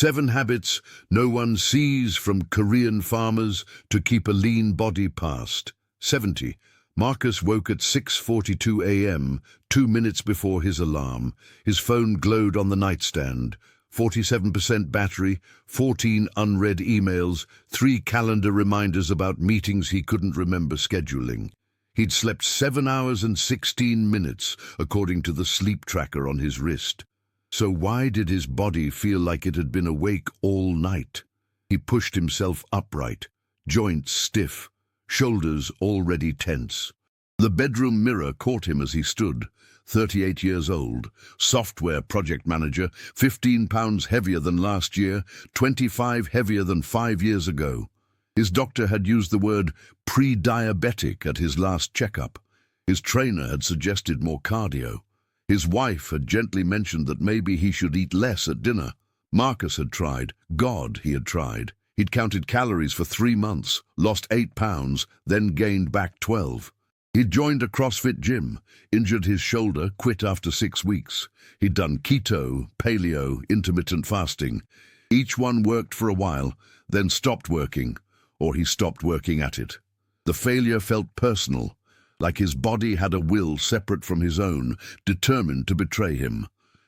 7 habits no one sees from Korean farmers to keep a lean body past. 70. Marcus woke at 6:42 a.m., 2 minutes before his alarm. His phone glowed on the nightstand. 47% battery, 14 unread emails, 3 calendar reminders about meetings he couldn't remember scheduling. He'd slept 7 hours and 16 minutes, according to the sleep tracker on his wrist. So why did his body feel like it had been awake all night? He pushed himself upright, joints stiff, shoulders already tense. The bedroom mirror caught him as he stood, 38 years old, software project manager, 15 pounds heavier than last year, 25 heavier than 5 years ago. His doctor had used the word pre-diabetic at his last checkup. His trainer had suggested more cardio. His wife had gently mentioned that maybe he should eat less at dinner. Marcus had tried. God, he had tried. He'd counted calories for 3 months, lost 8 pounds, then gained back 12. He'd joined a CrossFit gym, injured his shoulder, quit after 6 weeks. He'd done keto, paleo, intermittent fasting. Each one worked for a while, then stopped working, or he stopped working at it. The failure felt personal, like his body had a will separate from his own, determined to betray him.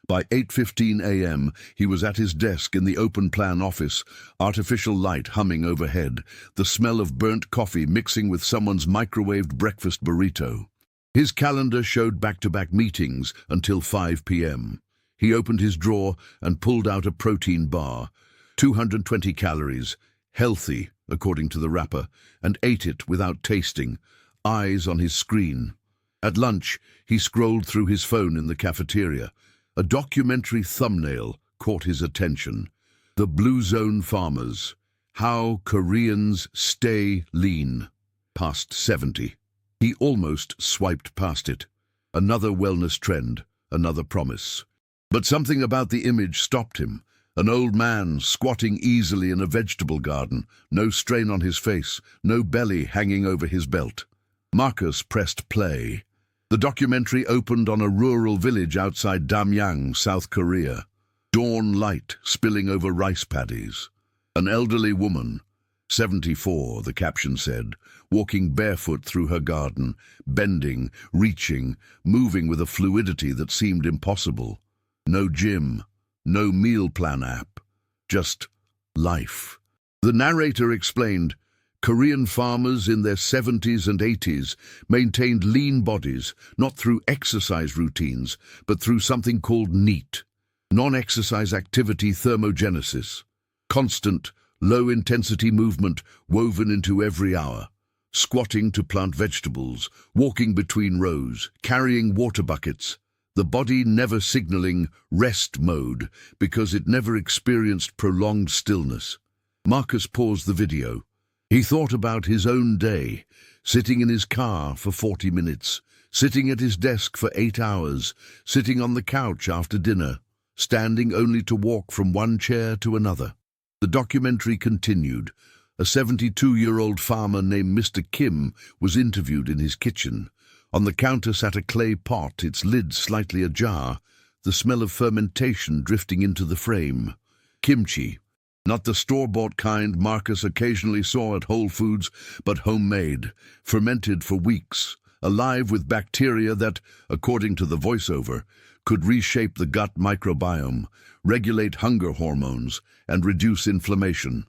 By 8:15 a.m., he was at his desk in the open-plan office, artificial light humming overhead, the smell of burnt coffee mixing with someone's microwaved breakfast burrito. His calendar showed back-to-back meetings until 5 p.m. He opened his drawer and pulled out a protein bar, 220 calories, healthy, according to the wrapper, and ate it without tasting, eyes on his screen. At lunch, he scrolled through his phone in the cafeteria. A documentary thumbnail caught his attention. The Blue Zone Farmers. How Koreans Stay Lean. Past 70. He almost swiped past it. Another wellness trend, another promise. But something about the image stopped him. An old man squatting easily in a vegetable garden, no strain on his face, no belly hanging over his belt. Marcus pressed play. The documentary opened on a rural village outside Damyang, South Korea. Dawn light spilling over rice paddies. An elderly woman, 74, the caption said, walking barefoot through her garden, bending, reaching, moving with a fluidity that seemed impossible. No gym, no meal plan app, just life. The narrator explained, Korean farmers in their 70s and 80s maintained lean bodies, not through exercise routines, but through something called NEAT, non-exercise activity thermogenesis. Constant, low-intensity movement woven into every hour. Squatting to plant vegetables, walking between rows, carrying water buckets. The body never signaling rest mode because it never experienced prolonged stillness. Marcus paused the video. He thought about his own day, sitting in his car for 40 minutes, sitting at his desk for 8 hours, sitting on the couch after dinner, standing only to walk from one chair to another. The documentary continued. A 72-year-old farmer named Mr. Kim was interviewed in his kitchen. On the counter sat a clay pot, its lid slightly ajar, the smell of fermentation drifting into the frame. Kimchi. Not the store-bought kind Marcus occasionally saw at Whole Foods, but homemade, fermented for weeks, alive with bacteria that, according to the voiceover, could reshape the gut microbiome, regulate hunger hormones, and reduce inflammation.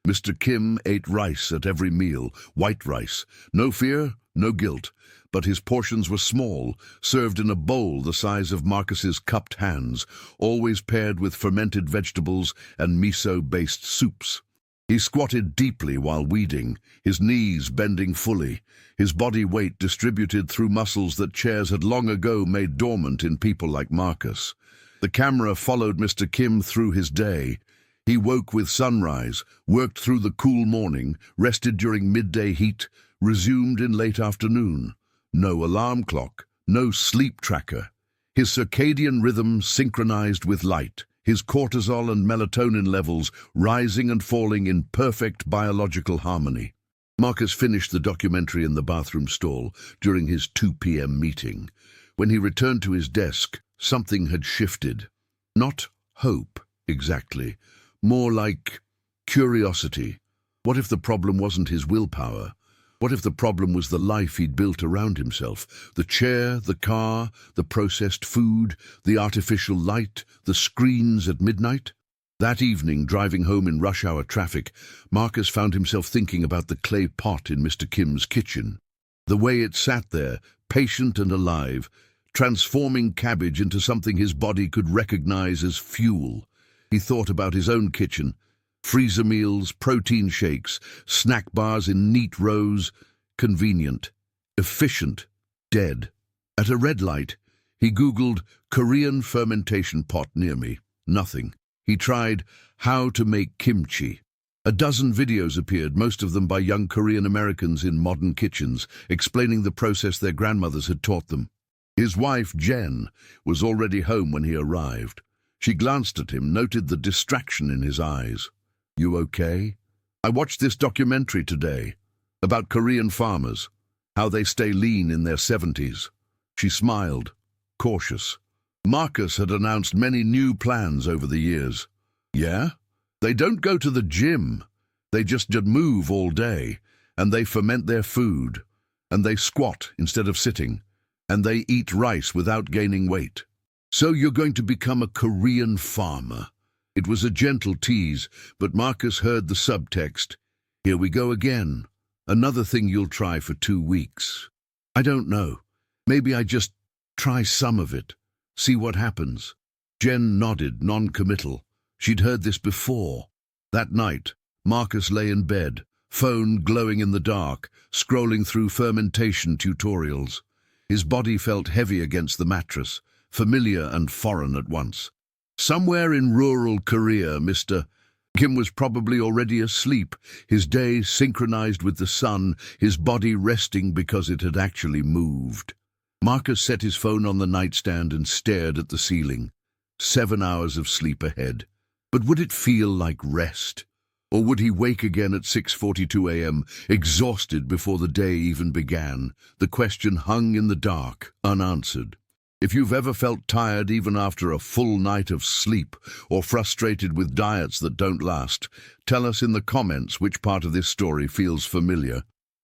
Mr. Kim ate rice at every meal, white rice. No fear, no guilt, but his portions were small, served in a bowl the size of Marcus's cupped hands, always paired with fermented vegetables and miso-based soups. He squatted deeply while weeding, his knees bending fully, his body weight distributed through muscles that chairs had long ago made dormant in people like Marcus. The camera followed Mr. Kim through his day. He woke with sunrise, worked through the cool morning, rested during midday heat, resumed in late afternoon. No alarm clock, no sleep tracker. His circadian rhythm synchronized with light, his cortisol and melatonin levels rising and falling in perfect biological harmony. Marcus finished the documentary in the bathroom stall during his 2 p.m. meeting. When he returned to his desk, something had shifted. Not hope, exactly. More like curiosity. What if the problem wasn't his willpower? What if the problem was the life he'd built around himself? The chair, the car, the processed food, the artificial light, the screens at midnight? That evening, driving home in rush-hour traffic, Marcus found himself thinking about the clay pot in Mr. Kim's kitchen. The way it sat there, patient and alive, transforming cabbage into something his body could recognize as fuel. He thought about his own kitchen. Freezer meals, protein shakes, snack bars in neat rows. Convenient, efficient, dead. At a red light, he Googled Korean fermentation pot near me. Nothing. He tried how to make kimchi. A dozen videos appeared, most of them by young Korean Americans in modern kitchens, explaining the process their grandmothers had taught them. His wife, Jen, was already home when he arrived. She glanced at him, noted the distraction in his eyes. "You okay? I watched this documentary today about Korean farmers, how they stay lean in their 70s. She smiled, cautious. Marcus had announced many new plans over the years. Yeah? They don't go to the gym. They just move all day, and they ferment their food, and they squat instead of sitting, and they eat rice without gaining weight. So you're going to become a Korean farmer." It was a gentle tease, but Marcus heard the subtext. "Here we go again. Another thing you'll try for 2 weeks." "I don't know. Maybe I just try some of it. See what happens." Jen nodded, non-committal. She'd heard this before. That night, Marcus lay in bed, phone glowing in the dark, scrolling through fermentation tutorials. His body felt heavy against the mattress, familiar and foreign at once. Somewhere in rural Korea, Mr. Kim was probably already asleep, his day synchronized with the sun, his body resting because it had actually moved. Marcus set his phone on the nightstand and stared at the ceiling. 7 hours of sleep ahead. But would it feel like rest? Or would he wake again at 6:42 a.m., exhausted before the day even began? The question hung in the dark, unanswered. If you've ever felt tired even after a full night of sleep, or frustrated with diets that don't last, tell us in the comments which part of this story feels familiar,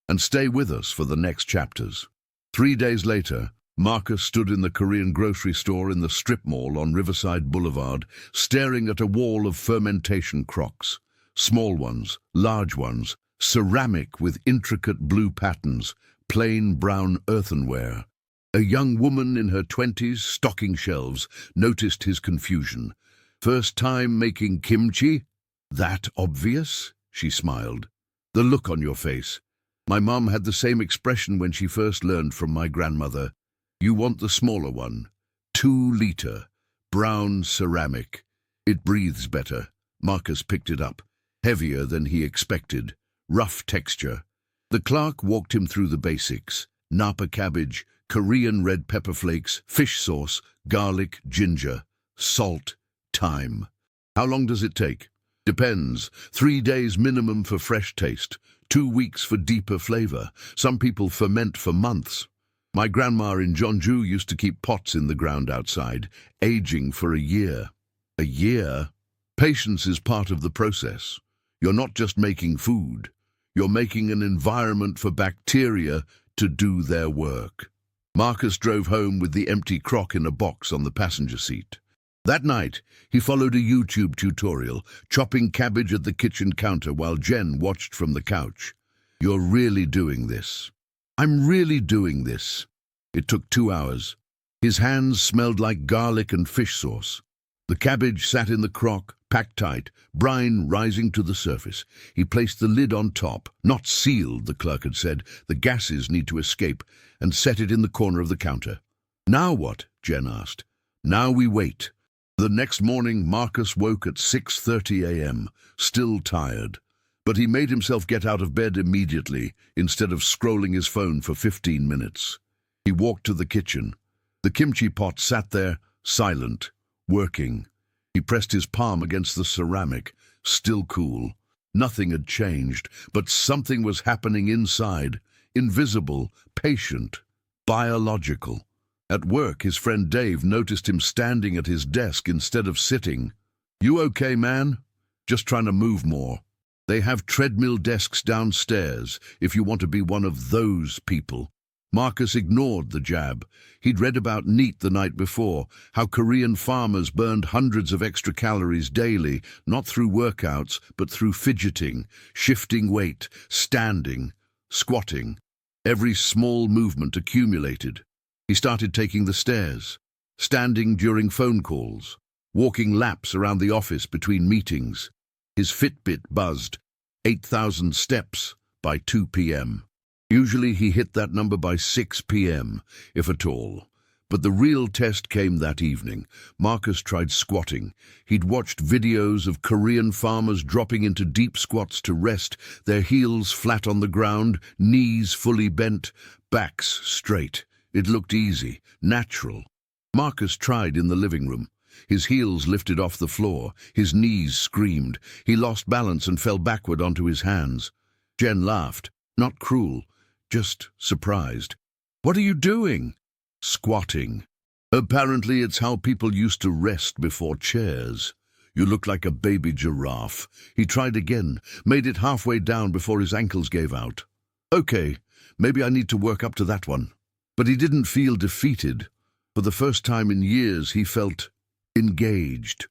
and stay with us for the next chapters. 3 days later, Marcus stood in the Korean grocery store in the strip mall on Riverside Boulevard, staring at a wall of fermentation crocks. Small ones, large ones, ceramic with intricate blue patterns, plain brown earthenware. A young woman in her 20s, stocking shelves, noticed his confusion. "First time making kimchi? That obvious?" She smiled. "The look on your face. My mom had the same expression when she first learned from my grandmother. You want the smaller one. 2-liter. Brown ceramic. It breathes better." Marcus picked it up. Heavier than he expected. Rough texture. The clerk walked him through the basics. Napa cabbage, Korean red pepper flakes, fish sauce, garlic, ginger, salt, thyme. "How long does it take?" "Depends. 3 days minimum for fresh taste. 2 weeks for deeper flavor. Some people ferment for months. My grandma in Jeonju used to keep pots in the ground outside, aging for a year." "A year?" "Patience is part of the process. You're not just making food. You're making an environment for bacteria to do their work." Marcus drove home with the empty crock in a box on the passenger seat. That night, he followed a YouTube tutorial, chopping cabbage at the kitchen counter while Jen watched from the couch. "You're really doing this." "I'm really doing this." It took 2 hours. His hands smelled like garlic and fish sauce. The cabbage sat in the crock, packed tight, brine rising to the surface. He placed the lid on top, not sealed, the clerk had said. The gases need to escape, and set it in the corner of the counter. "Now what?" Jen asked. "Now we wait." The next morning, Marcus woke at 6:30 a.m., still tired. But he made himself get out of bed immediately, instead of scrolling his phone for 15 minutes. He walked to the kitchen. The kimchi pot sat there, silent, working. He pressed his palm against the ceramic, still cool. Nothing had changed, but something was happening inside, invisible, patient, biological. At work, his friend Dave noticed him standing at his desk instead of sitting. "You okay, man?" just trying to move more. They have treadmill desks downstairs if you want to be one of those people. Marcus ignored the jab. He'd read about NEAT the night before, how Korean farmers burned hundreds of extra calories daily, not through workouts, but through fidgeting, shifting weight, standing, squatting. Every small movement accumulated. He started taking the stairs, standing during phone calls, walking laps around the office between meetings. His Fitbit buzzed, 8,000 steps by 2 p.m. Usually he hit that number by 6 p.m., if at all. But the real test came that evening. Marcus tried squatting. He'd watched videos of Korean farmers dropping into deep squats to rest, their heels flat on the ground, knees fully bent, backs straight. It looked easy, natural. Marcus tried in the living room. His heels lifted off the floor. His knees screamed. He lost balance and fell backward onto his hands. Jen laughed, not cruel, just surprised. "What are you doing?" "Squatting. Apparently it's how people used to rest before chairs. You look like a baby giraffe." He tried again, made it halfway down before his ankles gave out. "Okay, maybe I need to work up to that one." But he didn't feel defeated. For the first time in years, he felt engaged.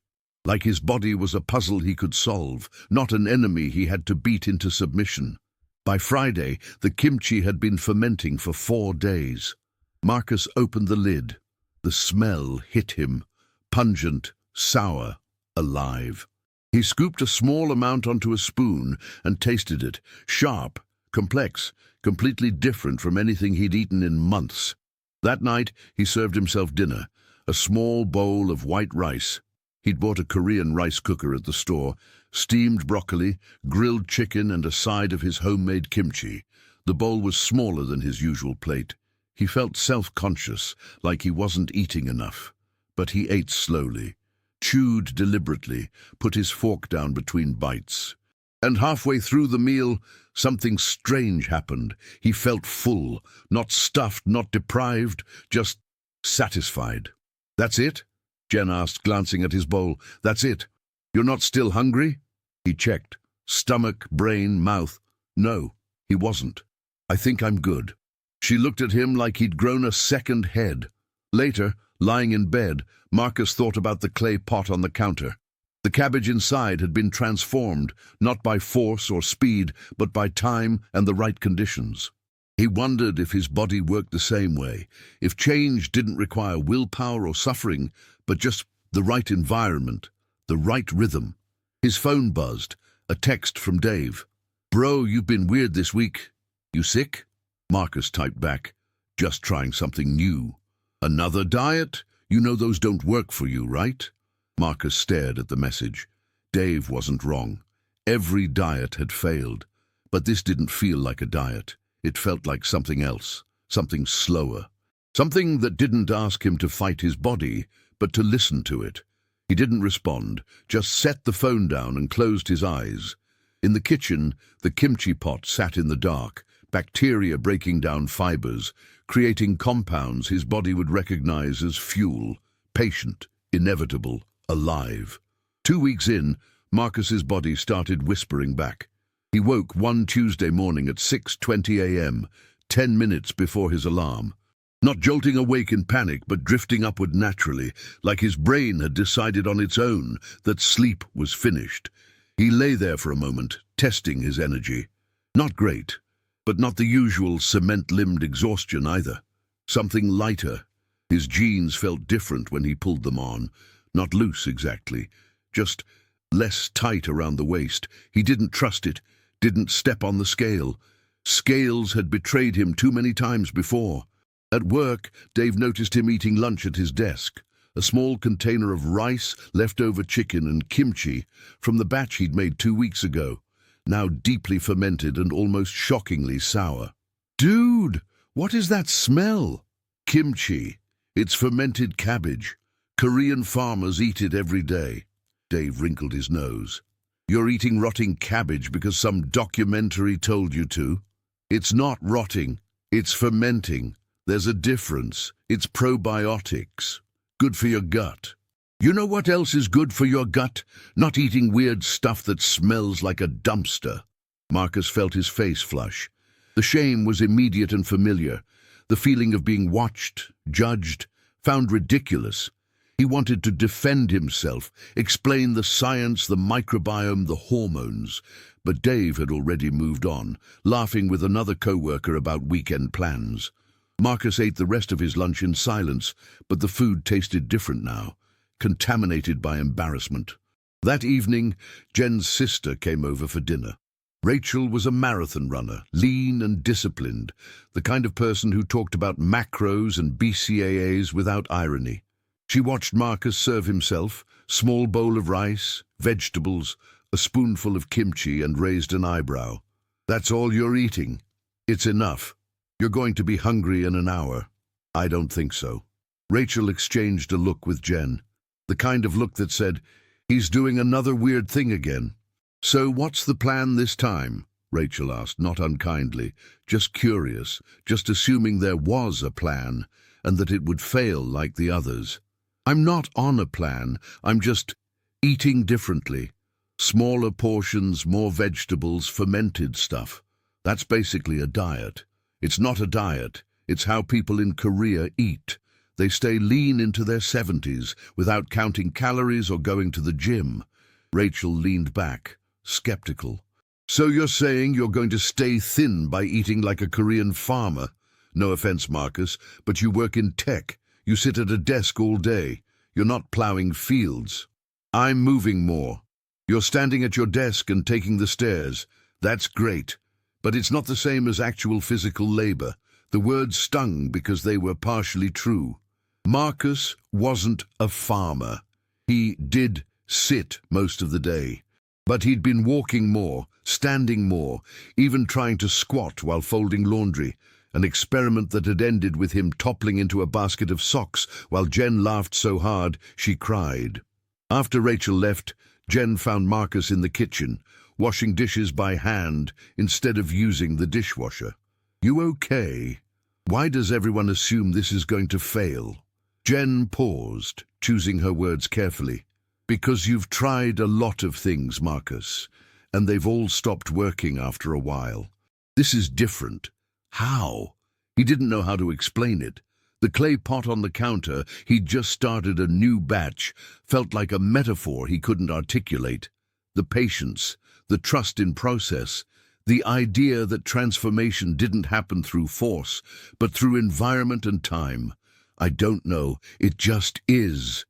Like his body was a puzzle he could solve, not an enemy he had to beat into submission. By Friday, the kimchi had been fermenting for 4 days. Marcus opened the lid. The smell hit him, pungent, sour, alive. He scooped a small amount onto a spoon and tasted it, sharp, complex, completely different from anything he'd eaten in months. That night, he served himself dinner, a small bowl of white rice. He'd bought a Korean rice cooker at the store, steamed broccoli, grilled chicken, and a side of his homemade kimchi. The bowl was smaller than his usual plate. He felt self-conscious, like he wasn't eating enough. But he ate slowly, chewed deliberately, put his fork down between bites. And halfway through the meal, something strange happened. He felt full, not stuffed, not deprived, just satisfied. "That's it?" Jen asked, glancing at his bowl. "That's it? You're not still hungry?" He checked. Stomach, brain, mouth. No, he wasn't. "I think I'm good." She looked at him like he'd grown a second head. Later, lying in bed, Marcus thought about the clay pot on the counter. The cabbage inside had been transformed, not by force or speed, but by time and the right conditions. He wondered if his body worked the same way, if change didn't require willpower or suffering, but just the right environment, the right rhythm. His phone buzzed, a text from Dave. "Bro, you've been weird this week. You sick?" Marcus typed back, "Just trying something new." "Another diet? You know those don't work for you, right?" Marcus stared at the message. Dave wasn't wrong. Every diet had failed. But this didn't feel like a diet. It felt like something else, something slower. Something that didn't ask him to fight his body, but to listen to it. He didn't respond, just set the phone down and closed his eyes. In the kitchen, the kimchi pot sat in the dark, bacteria breaking down fibers, creating compounds his body would recognize as fuel, patient, inevitable, alive. 2 weeks in, Marcus's body started whispering back. He woke one Tuesday morning at 6:20 a.m., 10 minutes before his alarm. Not jolting awake in panic, but drifting upward naturally, like his brain had decided on its own that sleep was finished. He lay there for a moment, testing his energy. Not great, but not the usual cement-limbed exhaustion either. Something lighter. His jeans felt different when he pulled them on. Not loose exactly, just less tight around the waist. He didn't trust it, didn't step on the scale. Scales had betrayed him too many times before. At work, Dave noticed him eating lunch at his desk. A small container of rice, leftover chicken, and kimchi from the batch he'd made 2 weeks ago, now deeply fermented and almost shockingly sour. "Dude, what is that smell?" "Kimchi. It's fermented cabbage. Korean farmers eat it every day." Dave wrinkled his nose. "You're eating rotting cabbage because some documentary told you to? It's not rotting. It's fermenting. There's a difference. It's probiotics. Good for your gut." You know what else is good for your gut? Not eating weird stuff that smells like a dumpster. Marcus felt his face flush. The shame was immediate and familiar. The feeling of being watched, judged, found ridiculous. He wanted to defend himself, explain the science, the microbiome, the hormones. But Dave had already moved on, laughing with another co-worker about weekend plans. Marcus ate the rest of his lunch in silence, but the food tasted different now, contaminated by embarrassment. That evening, Jen's sister came over for dinner. Rachel was a marathon runner, lean and disciplined, the kind of person who talked about macros and BCAAs without irony. She watched Marcus serve himself, small bowl of rice, vegetables, a spoonful of kimchi, and raised an eyebrow. "That's all you're eating. It's enough. You're going to be hungry in an hour." "I don't think so." Rachel exchanged a look with Jen, the kind of look that said, "He's doing another weird thing again." "So what's the plan this time?" Rachel asked, not unkindly, just curious, just assuming there was a plan, and that it would fail like the others. "I'm not on a plan. I'm just eating differently. Smaller portions, more vegetables, fermented stuff. That's basically a diet. It's not a diet. It's how people in Korea eat. They stay lean into their 70s without counting calories or going to the gym." Rachel leaned back, skeptical. "So you're saying you're going to stay thin by eating like a Korean farmer? No offense, Marcus, but you work in tech. You sit at a desk all day. You're not plowing fields. I'm moving more. You're standing at your desk and taking the stairs. That's great. But it's not the same as actual physical labor." The words stung because they were partially true. Marcus wasn't a farmer. He did sit most of the day. But he'd been walking more, standing more, even trying to squat while folding laundry, an experiment that had ended with him toppling into a basket of socks while Jen laughed so hard she cried. After Rachel left, Jen found Marcus in the kitchen, washing dishes by hand instead of using the dishwasher. "You okay? Why does everyone assume this is going to fail?" Jen paused, choosing her words carefully. "Because you've tried a lot of things, Marcus, and they've all stopped working after a while. This is different." "How?" He didn't know how to explain it. The clay pot on the counter, he'd just started a new batch, felt like a metaphor he couldn't articulate. The patience, the trust in process, the idea that transformation didn't happen through force, but through environment and time. "I don't know, it just is."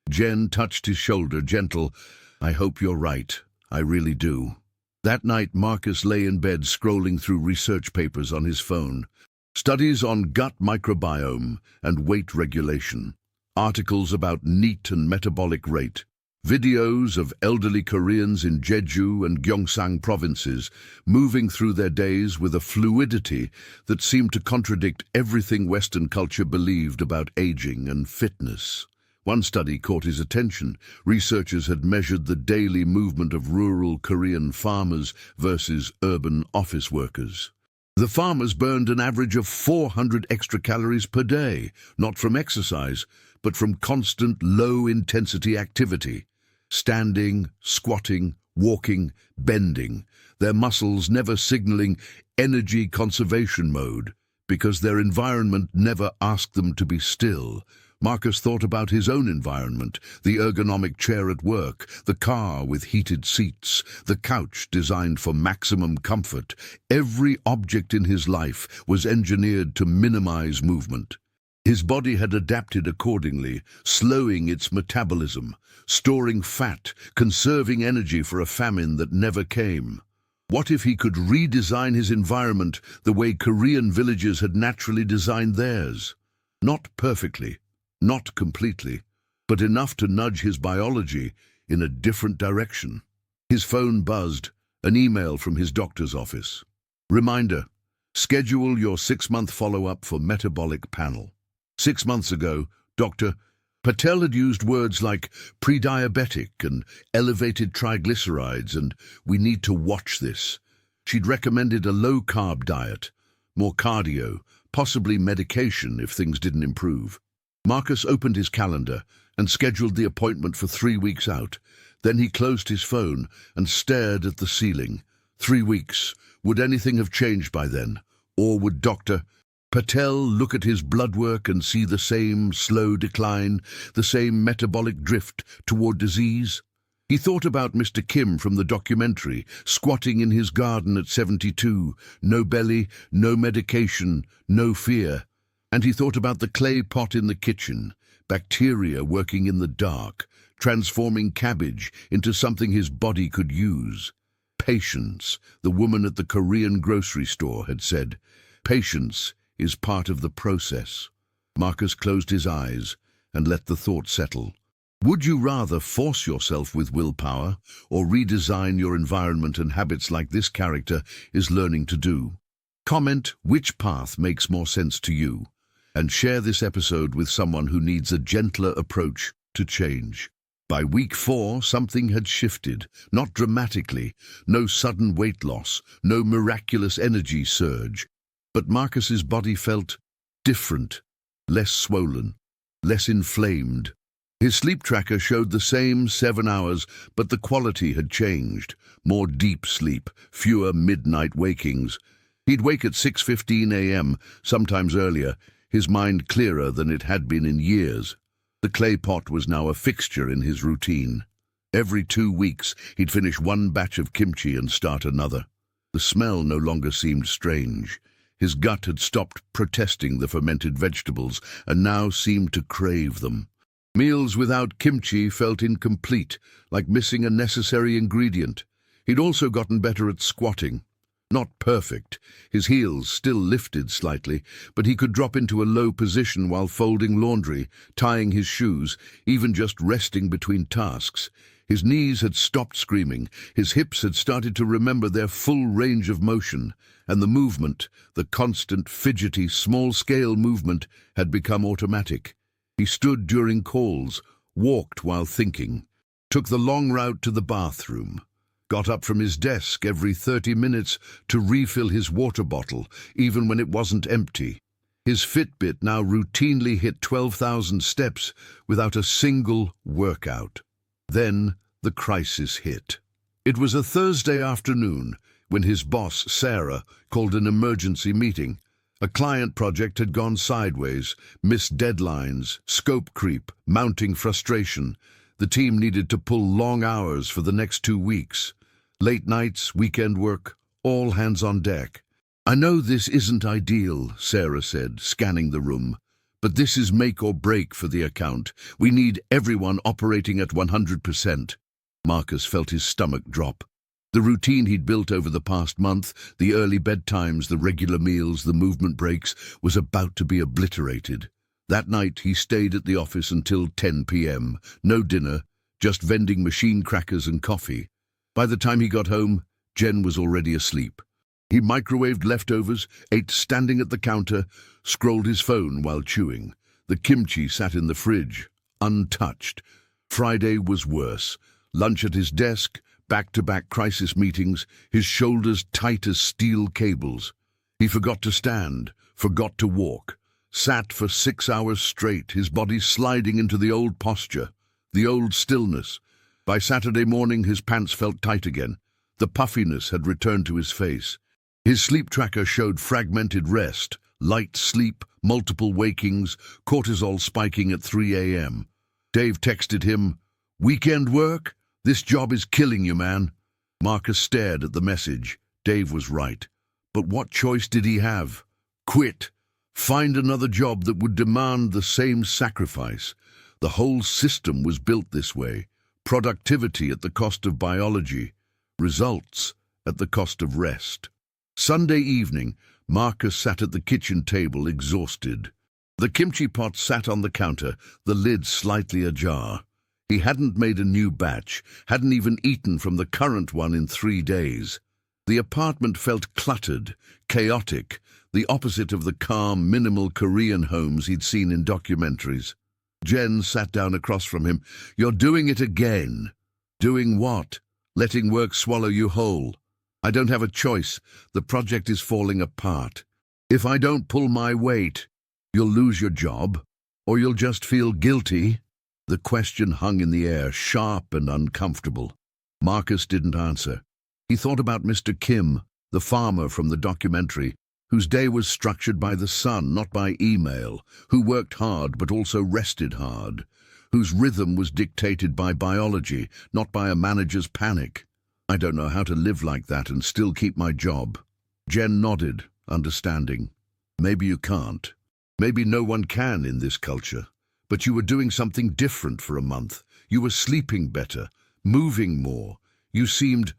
Jen touched his shoulder, gentle. "I hope you're right. I really do." That night, Marcus lay in bed scrolling through research papers on his phone. Studies on gut microbiome and weight regulation. Articles about NEAT and metabolic rate. Videos of elderly Koreans in Jeju and Gyeongsang provinces moving through their days with a fluidity that seemed to contradict everything Western culture believed about aging and fitness. One study caught his attention. Researchers had measured the daily movement of rural Korean farmers versus urban office workers. The farmers burned an average of 400 extra calories per day, not from exercise, but from constant low-intensity activity. Standing, squatting, walking, bending, their muscles never signaling energy conservation mode, because their environment never asked them to be still. Marcus thought about his own environment, the ergonomic chair at work, the car with heated seats, the couch designed for maximum comfort. Every object in his life was engineered to minimize movement. His body had adapted accordingly, slowing its metabolism, storing fat, conserving energy for a famine that never came. What if he could redesign his environment the way Korean villages had naturally designed theirs? Not perfectly, not completely, but enough to nudge his biology in a different direction. His phone buzzed, an email from his doctor's office. Reminder, schedule your 6-month follow-up for metabolic panel. 6 months ago, Dr. Patel had used words like pre-diabetic and elevated triglycerides, and "we need to watch this." She'd recommended a low-carb diet, more cardio, possibly medication if things didn't improve. Marcus opened his calendar, and scheduled the appointment for 3 weeks out. Then he closed his phone and stared at the ceiling. 3 weeks. Would anything have changed by then? Or would Dr. Patel look at his blood work and see the same slow decline, the same metabolic drift toward disease? He thought about Mr. Kim from the documentary, squatting in his garden at 72, no belly, no medication, no fear. And he thought about the clay pot in the kitchen, bacteria working in the dark, transforming cabbage into something his body could use. Patience, the woman at the Korean grocery store had said. Patience is part of the process. Marcus closed his eyes and let the thought settle. Would you rather force yourself with willpower or redesign your environment and habits like this character is learning to do? Comment which path makes more sense to you, and share this episode with someone who needs a gentler approach to change. By week 4, something had shifted, not dramatically, no sudden weight loss, no miraculous energy surge. But Marcus's body felt different, less swollen, less inflamed. His sleep tracker showed the same 7 hours, but the quality had changed. More deep sleep, fewer midnight wakings. He'd wake at 6:15 a.m., sometimes earlier, his mind clearer than it had been in years. The clay pot was now a fixture in his routine. Every 2 weeks, he'd finish one batch of kimchi and start another. The smell no longer seemed strange. His gut had stopped protesting the fermented vegetables and now seemed to crave them. Meals without kimchi felt incomplete, like missing a necessary ingredient. He'd also gotten better at squatting. Not perfect. His heels still lifted slightly, but he could drop into a low position while folding laundry, tying his shoes, even just resting between tasks. His knees had stopped screaming, his hips had started to remember their full range of motion, and the movement, the constant, fidgety, small-scale movement, had become automatic. He stood during calls, walked while thinking, took the long route to the bathroom, got up from his desk every 30 minutes to refill his water bottle, even when it wasn't empty. His Fitbit now routinely hit 12,000 steps without a single workout. Then the crisis hit. It was a Thursday afternoon when his boss, Sarah, called an emergency meeting. A client project had gone sideways, missed deadlines, scope creep, mounting frustration. The team needed to pull long hours for the next 2 weeks. Late nights, weekend work, all hands on deck. "I know this isn't ideal," Sarah said, scanning the room, "but this is make or break for the account. We need everyone operating at 100%. Marcus felt his stomach drop. The routine he'd built over the past month, the early bedtimes, the regular meals, the movement breaks, was about to be obliterated. That night he stayed at the office until 10 p.m. No dinner, just vending machine crackers and coffee. By the time he got home, Jen was already asleep. He microwaved leftovers, ate standing at the counter, scrolled his phone while chewing. The kimchi sat in the fridge, untouched. Friday was worse. Lunch at his desk, back-to-back crisis meetings, his shoulders tight as steel cables. He forgot to stand, forgot to walk, sat for 6 hours straight, his body sliding into the old posture, the old stillness. By Saturday morning, his pants felt tight again. The puffiness had returned to his face. His sleep tracker showed fragmented rest, light sleep, multiple wakings, cortisol spiking at 3 a.m. Dave texted him, "Weekend work? This job is killing you, man." Marcus stared at the message. Dave was right. But what choice did he have? Quit. Find another job that would demand the same sacrifice. The whole system was built this way. Productivity at the cost of biology. Results at the cost of rest. Sunday evening, Marcus sat at the kitchen table, exhausted. The kimchi pot sat on the counter, the lid slightly ajar. He hadn't made a new batch, hadn't even eaten from the current one in 3 days. The apartment felt cluttered, chaotic, the opposite of the calm, minimal Korean homes he'd seen in documentaries. Jen sat down across from him. "You're doing it again." "Doing what?" "Letting work swallow you whole." "I don't have a choice. The project is falling apart. If I don't pull my weight, you'll lose your job, or you'll just feel guilty." The question hung in the air, sharp and uncomfortable. Marcus didn't answer. He thought about Mr. Kim, the farmer from the documentary, whose day was structured by the sun, not by email, who worked hard but also rested hard, whose rhythm was dictated by biology, not by a manager's panic. I don't know how to live like that and still keep my job. Jen nodded, understanding. Maybe you can't. Maybe no one can in this culture. But you were doing something different for a month. You were sleeping better, moving more. You seemed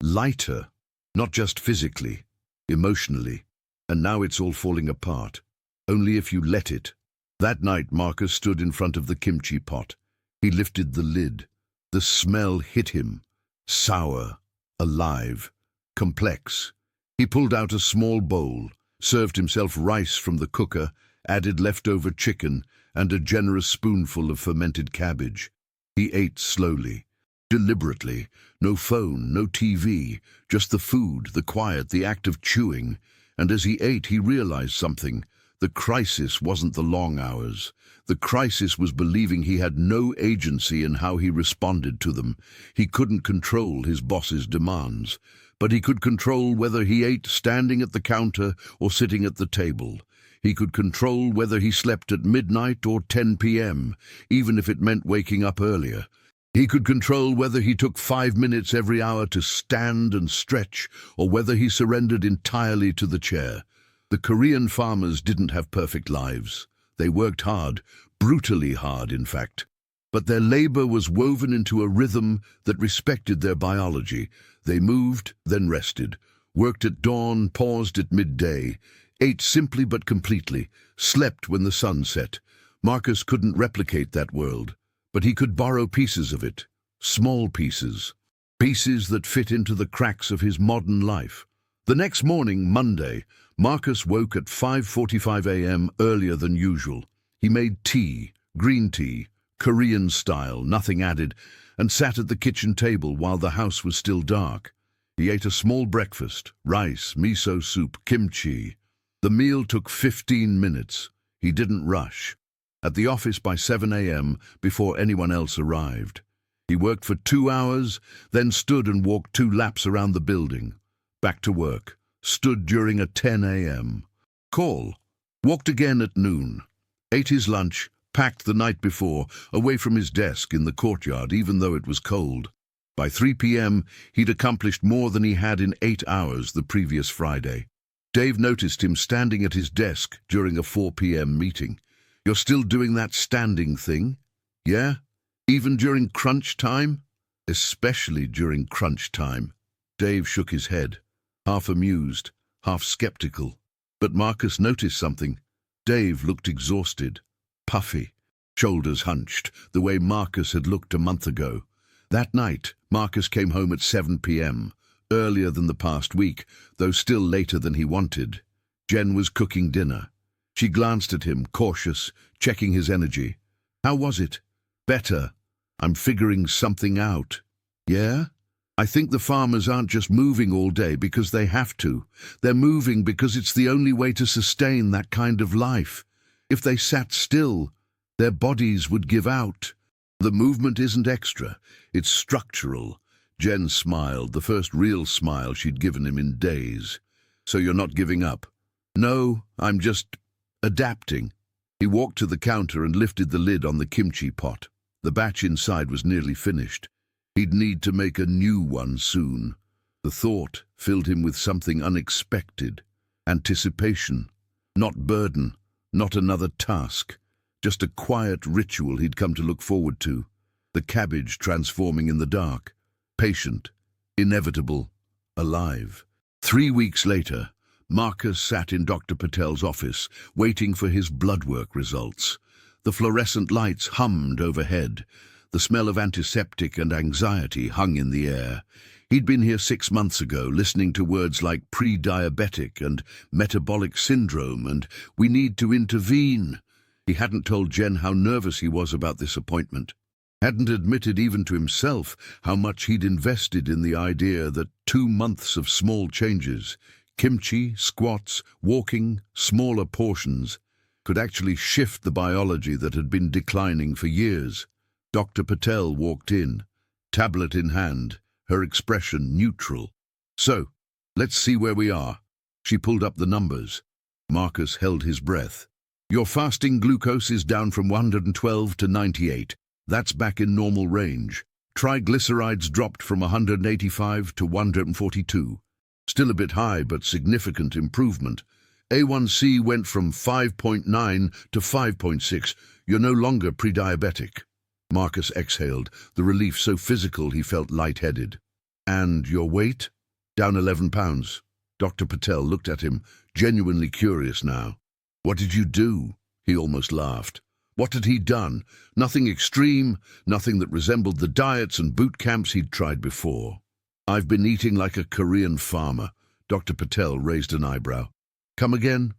lighter, not just physically, emotionally. And now it's all falling apart. Only if you let it. That night, Marcus stood in front of the kimchi pot. He lifted the lid. The smell hit him. Sour, alive, complex. He pulled out a small bowl, served himself rice from the cooker, added leftover chicken, and a generous spoonful of fermented cabbage. He ate slowly, deliberately. No phone, no TV, just the food, the quiet, the act of chewing. And as he ate, he realized something. The crisis wasn't the long hours. The crisis was believing he had no agency in how he responded to them. He couldn't control his boss's demands, but he could control whether he ate standing at the counter or sitting at the table. He could control whether he slept at midnight or 10 p.m., even if it meant waking up earlier. He could control whether he took 5 minutes every hour to stand and stretch, or whether he surrendered entirely to the chair. The Korean farmers didn't have perfect lives. They worked hard, brutally hard, in fact. But their labor was woven into a rhythm that respected their biology. They moved, then rested, worked at dawn, paused at midday, ate simply but completely, slept when the sun set. Marcus couldn't replicate that world, but he could borrow pieces of it, small pieces, pieces that fit into the cracks of his modern life. The next morning, Monday, Marcus woke at 5:45 a.m. earlier than usual. He made tea, green tea, Korean style, nothing added, and sat at the kitchen table while the house was still dark. He ate a small breakfast, rice, miso soup, kimchi. The meal took 15 minutes. He didn't rush. At the office by 7 a.m. before anyone else arrived. He worked for 2 hours, then stood and walked 2 laps around the building. Back to work. Stood during a 10 a.m. call. Walked again at noon. Ate his lunch, packed the night before, away from his desk in the courtyard, even though it was cold. By 3 p.m., he'd accomplished more than he had in 8 hours the previous Friday. Dave noticed him standing at his desk during a 4 p.m. meeting. You're still doing that standing thing? Yeah? Even during crunch time? Especially during crunch time. Dave shook his head, half amused, half skeptical. But Marcus noticed something. Dave looked exhausted, puffy, shoulders hunched, the way Marcus had looked a month ago. That night, Marcus came home at 7 p.m., earlier than the past week, though still later than he wanted. Jen was cooking dinner. She glanced at him, cautious, checking his energy. How was it? Better. I'm figuring something out. Yeah? I think the farmers aren't just moving all day because they have to. They're moving because it's the only way to sustain that kind of life. If they sat still, their bodies would give out. The movement isn't extra. It's structural. Jen smiled, the first real smile she'd given him in days. So you're not giving up? No, I'm just adapting. He walked to the counter and lifted the lid on the kimchi pot. The batch inside was nearly finished. He'd need to make a new one soon. The thought filled him with something unexpected. Anticipation. Not burden, not another task. Just a quiet ritual he'd come to look forward to. The cabbage transforming in the dark. Patient, inevitable, alive. 3 weeks later, Marcus sat in Dr. Patel's office, waiting for his blood work results. The fluorescent lights hummed overhead. The smell of antiseptic and anxiety hung in the air. He'd been here 6 months ago, listening to words like pre-diabetic and metabolic syndrome and we need to intervene. He hadn't told Jen how nervous he was about this appointment. Hadn't admitted even to himself how much he'd invested in the idea that 2 months of small changes, kimchi, squats, walking, smaller portions, could actually shift the biology that had been declining for years. Dr. Patel walked in, tablet in hand, her expression neutral. "So, let's see where we are." She pulled up the numbers. Marcus held his breath. "Your fasting glucose is down from 112 to 98. That's back in normal range. Triglycerides dropped from 185 to 142. Still a bit high, but significant improvement. A1C went from 5.9 to 5.6. You're no longer pre-diabetic." Marcus exhaled, the relief so physical he felt lightheaded. "And your weight?" "Down 11 pounds. Dr. Patel looked at him, genuinely curious now. "What did you do?" He almost laughed. What had he done? Nothing extreme, nothing that resembled the diets and boot camps he'd tried before. "I've been eating like a Korean farmer." Dr. Patel raised an eyebrow. "Come again?"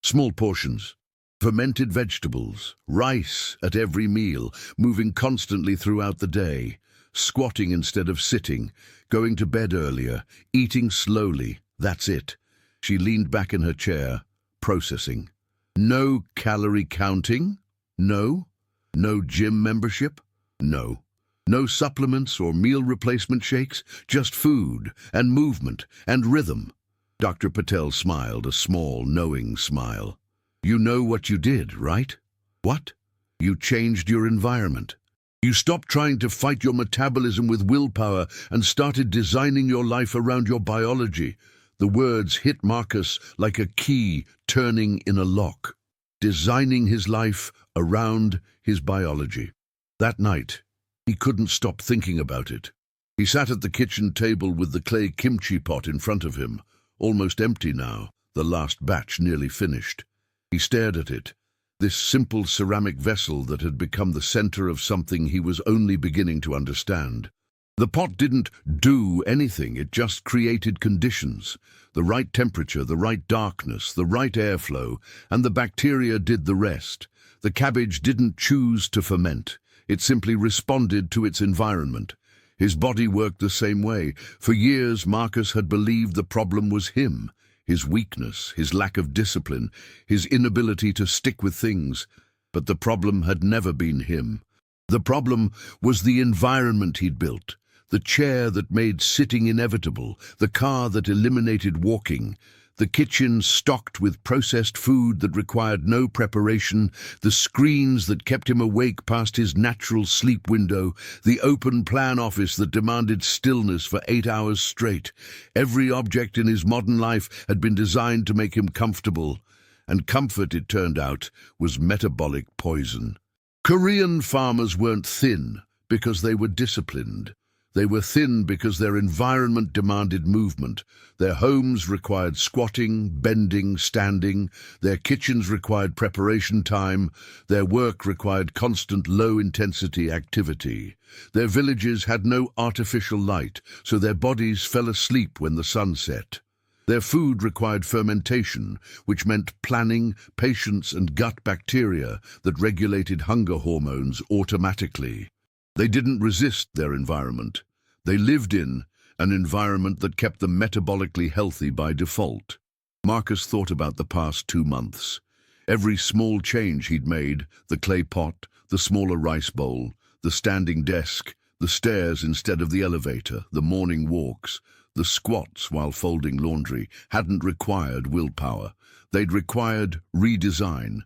"Small portions. Fermented vegetables, rice at every meal, moving constantly throughout the day, squatting instead of sitting, going to bed earlier, eating slowly. That's it." She leaned back in her chair, processing. "No calorie counting? No? No gym membership? No. No supplements or meal replacement shakes? Just food and movement and rhythm." Dr. Patel smiled, a small, knowing smile. "You know what you did, right?" "What?" "You changed your environment. You stopped trying to fight your metabolism with willpower and started designing your life around your biology." The words hit Marcus like a key turning in a lock. Designing his life around his biology. That night, he couldn't stop thinking about it. He sat at the kitchen table with the clay kimchi pot in front of him, almost empty now, the last batch nearly finished. He stared at it, this simple ceramic vessel that had become the center of something he was only beginning to understand. The pot didn't do anything, it just created conditions. The right temperature, the right darkness, the right airflow, and the bacteria did the rest. The cabbage didn't choose to ferment. It simply responded to its environment. His body worked the same way. For years, Marcus had believed the problem was him. His weakness, his lack of discipline, his inability to stick with things. But the problem had never been him. The problem was the environment he'd built. The chair that made sitting inevitable, the car that eliminated walking, the kitchen stocked with processed food that required no preparation, the screens that kept him awake past his natural sleep window, the open-plan office that demanded stillness for 8 hours straight. Every object in his modern life had been designed to make him comfortable, and comfort, it turned out, was metabolic poison. Korean farmers weren't thin because they were disciplined. They were thin because their environment demanded movement. Their homes required squatting, bending, standing. Their kitchens required preparation time. Their work required constant low-intensity activity. Their villages had no artificial light, so their bodies fell asleep when the sun set. Their food required fermentation, which meant planning, patience, and gut bacteria that regulated hunger hormones automatically. They didn't resist their environment. They lived in an environment that kept them metabolically healthy by default. Marcus thought about the past 2 months. Every small change he'd made, the clay pot, the smaller rice bowl, the standing desk, the stairs instead of the elevator, the morning walks, the squats while folding laundry, hadn't required willpower. They'd required redesign.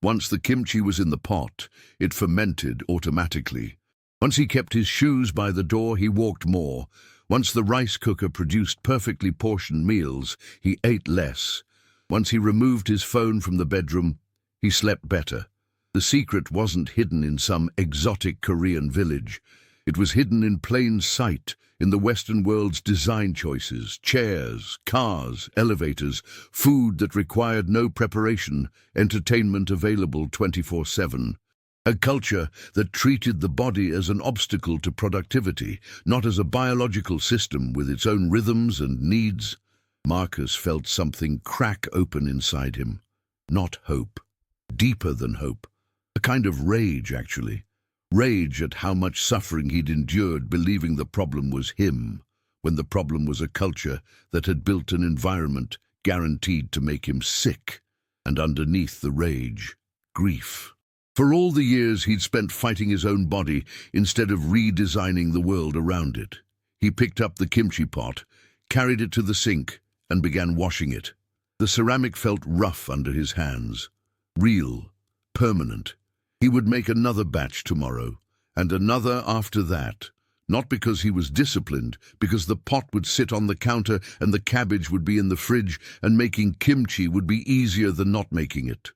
Once the kimchi was in the pot, it fermented automatically. Once he kept his shoes by the door, he walked more. Once the rice cooker produced perfectly portioned meals, he ate less. Once he removed his phone from the bedroom, he slept better. The secret wasn't hidden in some exotic Korean village. It was hidden in plain sight, in the Western world's design choices, chairs, cars, elevators, food that required no preparation, entertainment available 24/7. A culture that treated the body as an obstacle to productivity, not as a biological system with its own rhythms and needs. Marcus felt something crack open inside him. Not hope. Deeper than hope. A kind of rage, actually. Rage at how much suffering he'd endured believing the problem was him, when the problem was a culture that had built an environment guaranteed to make him sick. And underneath the rage, grief. For all the years he'd spent fighting his own body instead of redesigning the world around it. He picked up the kimchi pot, carried it to the sink, and began washing it. The ceramic felt rough under his hands. Real, permanent. He would make another batch tomorrow, and another after that. Not because he was disciplined, because the pot would sit on the counter and the cabbage would be in the fridge, and making kimchi would be easier than not making it.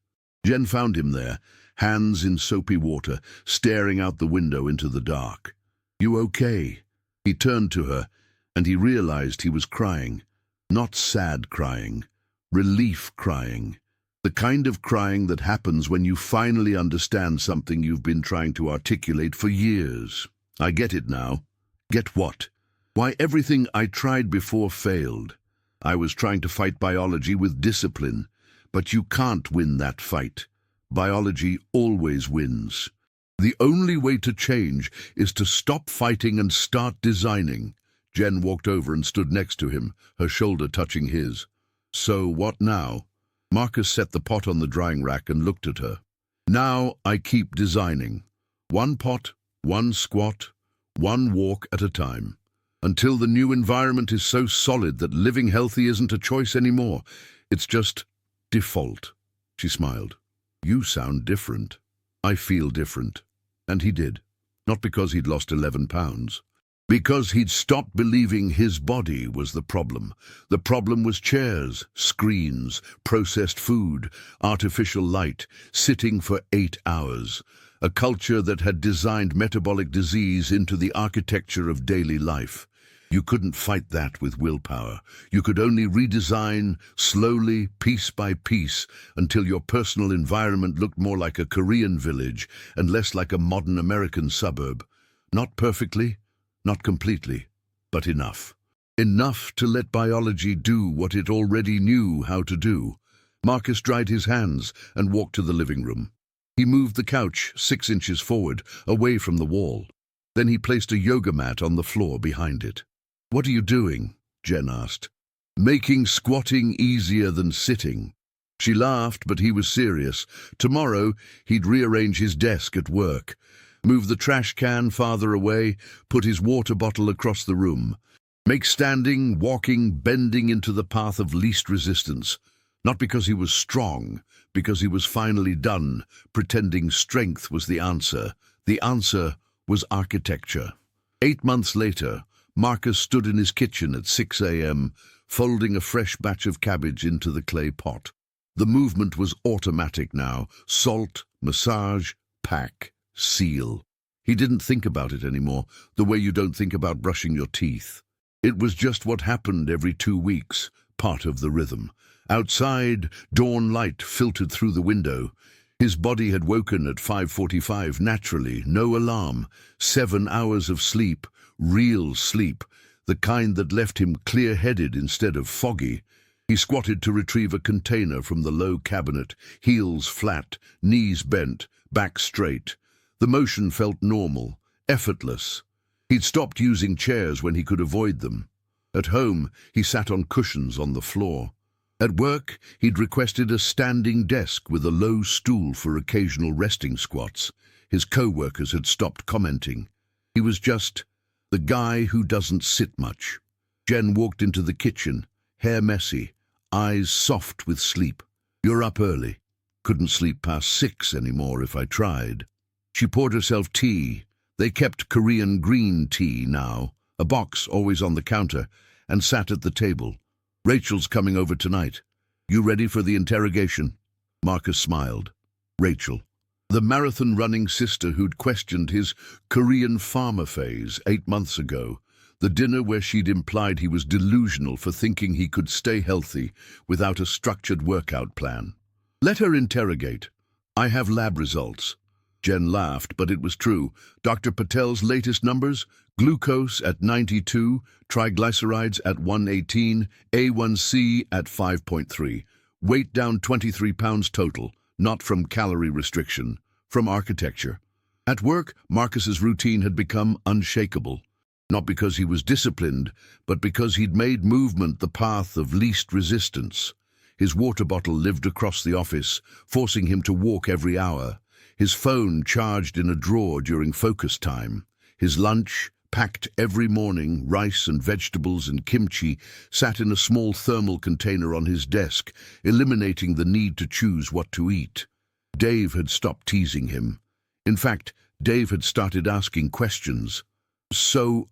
Jen found him there, hands in soapy water, staring out the window into the dark. "You okay?" He turned to her, and he realized he was crying. Not sad crying, relief crying. The kind of crying that happens when you finally understand something you've been trying to articulate for years. "I get it now." "Get what?" "Why everything I tried before failed. I was trying to fight biology with discipline, but you can't win that fight. Biology always wins. The only way to change is to stop fighting and start designing." Jen walked over and stood next to him, her shoulder touching his. "So what now?" Marcus set the pot on the drying rack and looked at her. "Now I keep designing. One pot, one squat, one walk at a time. Until the new environment is so solid that living healthy isn't a choice anymore. It's just default." She smiled. "You sound different." "I feel different." And he did. Not because he'd lost 11 pounds. Because he'd stopped believing his body was the problem. The problem was chairs, screens, processed food, artificial light, sitting for 8 hours. A culture that had designed metabolic disease into the architecture of daily life. You couldn't fight that with willpower. You could only redesign, slowly, piece by piece, until your personal environment looked more like a Korean village and less like a modern American suburb. Not perfectly, not completely, but enough. Enough to let biology do what it already knew how to do. Marcus dried his hands and walked to the living room. He moved the couch 6 inches forward, away from the wall. Then he placed a yoga mat on the floor behind it. "What are you doing?" Jen asked. "Making squatting easier than sitting." She laughed, but he was serious. Tomorrow, he'd rearrange his desk at work, move the trash can farther away, put his water bottle across the room. Make standing, walking, bending into the path of least resistance. Not because he was strong, because he was finally done, pretending strength was the answer. The answer was architecture. 8 months later, Marcus stood in his kitchen at 6 a.m., folding a fresh batch of cabbage into the clay pot. The movement was automatic now. Salt, massage, pack, seal. He didn't think about it anymore, the way you don't think about brushing your teeth. It was just what happened every 2 weeks, part of the rhythm. Outside, dawn light filtered through the window. His body had woken at 5:45, naturally, no alarm. 7 hours of sleep, real sleep, the kind that left him clear-headed instead of foggy. He squatted to retrieve a container from the low cabinet, heels flat, knees bent, back straight. The motion felt normal, effortless. He'd stopped using chairs when he could avoid them. At home, he sat on cushions on the floor. At work, he'd requested a standing desk with a low stool for occasional resting squats. His co-workers had stopped commenting. He was just the guy who doesn't sit much. Jen walked into the kitchen, hair messy, eyes soft with sleep. "You're up early." "Couldn't sleep past 6 anymore if I tried." She poured herself tea. They kept Korean green tea now, a box always on the counter, and sat at the table. "Rachel's coming over tonight. You ready for the interrogation?" Marcus smiled. Rachel. The marathon-running sister who'd questioned his Korean farmer phase 8 months ago. The dinner where she'd implied he was delusional for thinking he could stay healthy without a structured workout plan. "Let her interrogate. I have lab results." Jen laughed, but it was true. Dr. Patel's latest numbers: glucose at 92, triglycerides at 118, A1C at 5.3. Weight down 23 pounds total, not from calorie restriction, from architecture. At work, Marcus's routine had become unshakable. Not because he was disciplined, but because he'd made movement the path of least resistance. His water bottle lived across the office, forcing him to walk every hour. his phone charged in a drawer during focus time, his lunch, packed every morning, rice and vegetables and kimchi, sat in a small thermal container on his desk, eliminating the need to choose what to eat. Dave had stopped teasing him. In fact, Dave had started asking questions. "So,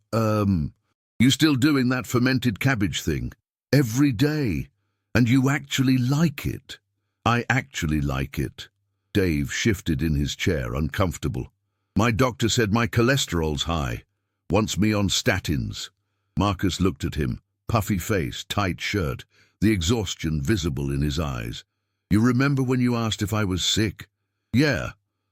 you still doing that fermented cabbage thing? Every day? And you actually like it?" "I actually like it." Dave shifted in his chair, uncomfortable. "My doctor said my cholesterol's high. Wants me on statins." Marcus looked at him, puffy face, tight shirt, the exhaustion visible in his eyes. "You remember when you asked if I was sick?" "Yeah,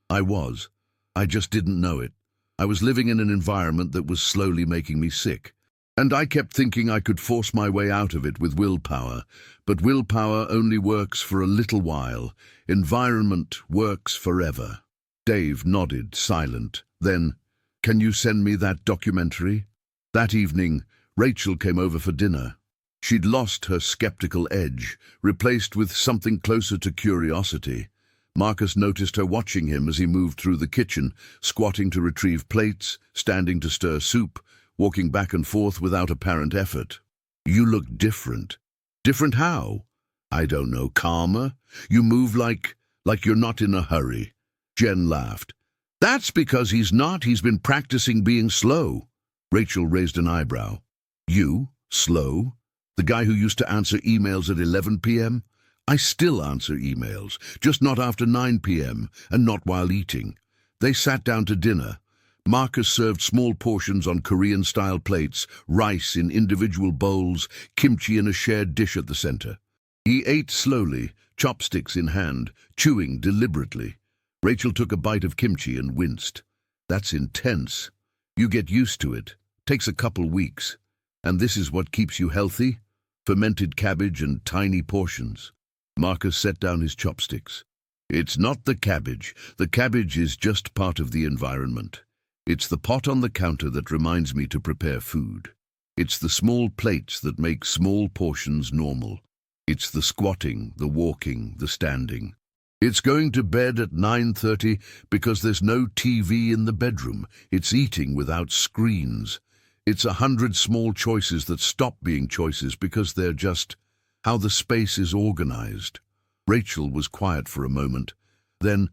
I was. I just didn't know it. I was living in an environment that was slowly making me sick. And I kept thinking I could force my way out of it with willpower. But willpower only works for a little while. Environment works forever." Dave nodded, silent. Then, "Can you send me that documentary?" That evening, Rachel came over for dinner. She'd lost her skeptical edge, replaced with something closer to curiosity. Marcus noticed her watching him as he moved through the kitchen, squatting to retrieve plates, standing to stir soup, walking back and forth without apparent effort. "You look different." "Different how?" "I don't know, calmer. You move like you're not in a hurry." Jen laughed. "That's because he's not. He's been practicing being slow." Rachel raised an eyebrow. "You? Slow? The guy who used to answer emails at 11 p.m.? I still answer emails, just not after 9 p.m. and not while eating." They sat down to dinner. Marcus served small portions on Korean-style plates, rice in individual bowls, kimchi in a shared dish at the center. He ate slowly, chopsticks in hand, chewing deliberately. Rachel took a bite of kimchi and winced. "That's intense. You get used to it. Takes a couple weeks. And this is what keeps you healthy? Fermented cabbage and tiny portions." Marcus set down his chopsticks. "It's not the cabbage. The cabbage is just part of the environment. It's the pot on the counter that reminds me to prepare food. It's the small plates that make small portions normal. It's the squatting, the walking, the standing. It's going to bed at 9:30 because there's no TV in the bedroom. It's eating without screens. It's 100 small choices that stop being choices because they're just how the space is organized." Rachel was quiet for a moment. Then,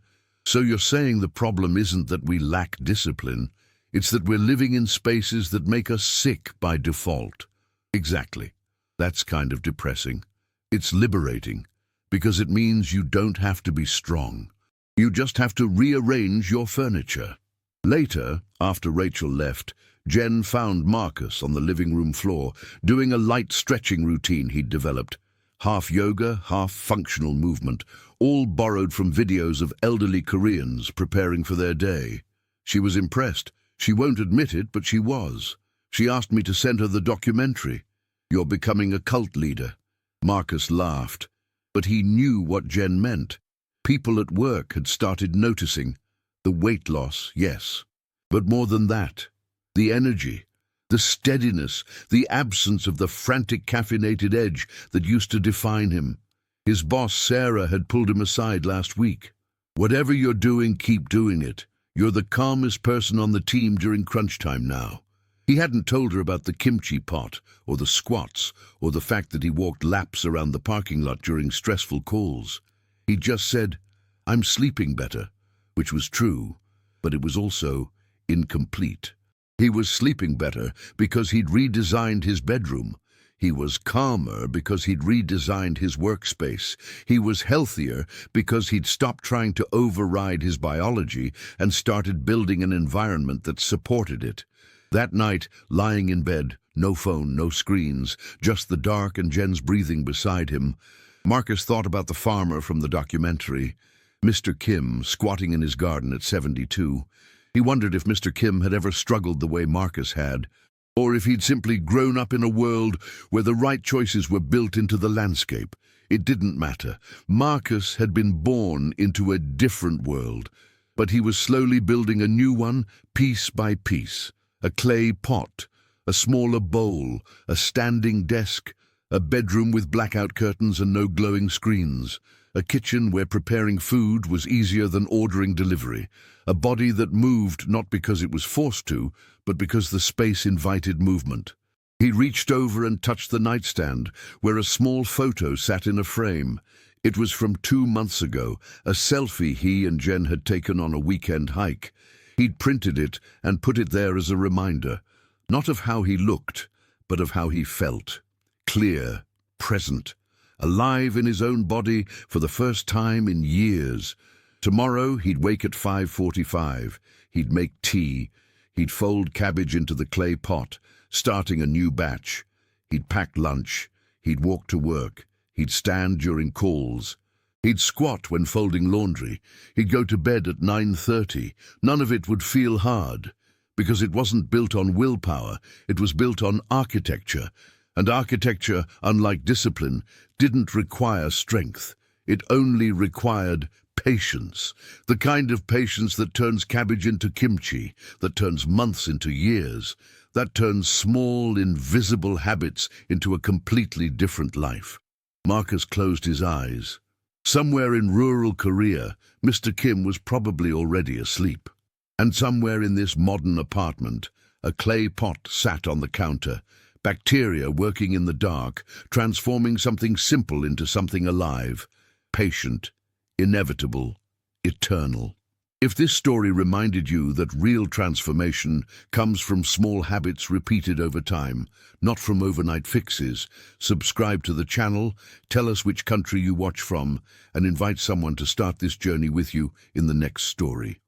"So you're saying the problem isn't that we lack discipline, it's that we're living in spaces that make us sick by default." "Exactly. That's kind of depressing. It's liberating, because it means you don't have to be strong. You just have to rearrange your furniture." Later, after Rachel left, Jen found Marcus on the living room floor, doing a light stretching routine he'd developed. Half yoga, half functional movement, all borrowed from videos of elderly Koreans preparing for their day. She was impressed. She won't admit it, but she was. She asked me to send her the documentary. "You're becoming a cult leader." Marcus laughed. But he knew what Jen meant. People at work had started noticing. The weight loss, yes. But more than that, the energy, the steadiness, the absence of the frantic caffeinated edge that used to define him. His boss, Sarah, had pulled him aside last week. "Whatever you're doing, keep doing it. You're the calmest person on the team during crunch time now." He hadn't told her about the kimchi pot, or the squats, or the fact that he walked laps around the parking lot during stressful calls. He just said, "I'm sleeping better," which was true, but it was also incomplete. He was sleeping better because he'd redesigned his bedroom. He was calmer because he'd redesigned his workspace. He was healthier because he'd stopped trying to override his biology and started building an environment that supported it. That night, lying in bed, no phone, no screens, just the dark and Jen's breathing beside him, Marcus thought about the farmer from the documentary, Mr. Kim, squatting in his garden at 72. He wondered if Mr. Kim had ever struggled the way Marcus had, or if he'd simply grown up in a world where the right choices were built into the landscape. It didn't matter. Marcus had been born into a different world, but he was slowly building a new one, piece by piece. A clay pot, a smaller bowl, a standing desk, a bedroom with blackout curtains and no glowing screens, A kitchen where preparing food was easier than ordering delivery. A body that moved not because it was forced to, but because the space invited movement. He reached over and touched the nightstand, where a small photo sat in a frame. It was from 2 months ago, a selfie he and Jen had taken on a weekend hike. He'd printed it and put it there as a reminder, not of how he looked, but of how he felt. Clear, present, alive in his own body for the first time in years. Tomorrow he'd wake at 5:45. He'd make tea. He'd fold cabbage into the clay pot, starting a new batch. He'd pack lunch. He'd walk to work. He'd stand during calls. He'd squat when folding laundry. He'd go to bed at 9:30. None of it would feel hard, because it wasn't built on willpower, it was built on architecture. And architecture, unlike discipline, didn't require strength. It only required patience. The kind of patience that turns cabbage into kimchi, that turns months into years, that turns small, invisible habits into a completely different life. Marcus closed his eyes. Somewhere in rural Korea, Mr. Kim was probably already asleep. And somewhere in this modern apartment, a clay pot sat on the counter, bacteria working in the dark, transforming something simple into something alive, patient, inevitable, eternal. If this story reminded you that real transformation comes from small habits repeated over time, not from overnight fixes, subscribe to the channel, tell us which country you watch from, and invite someone to start this journey with you in the next story.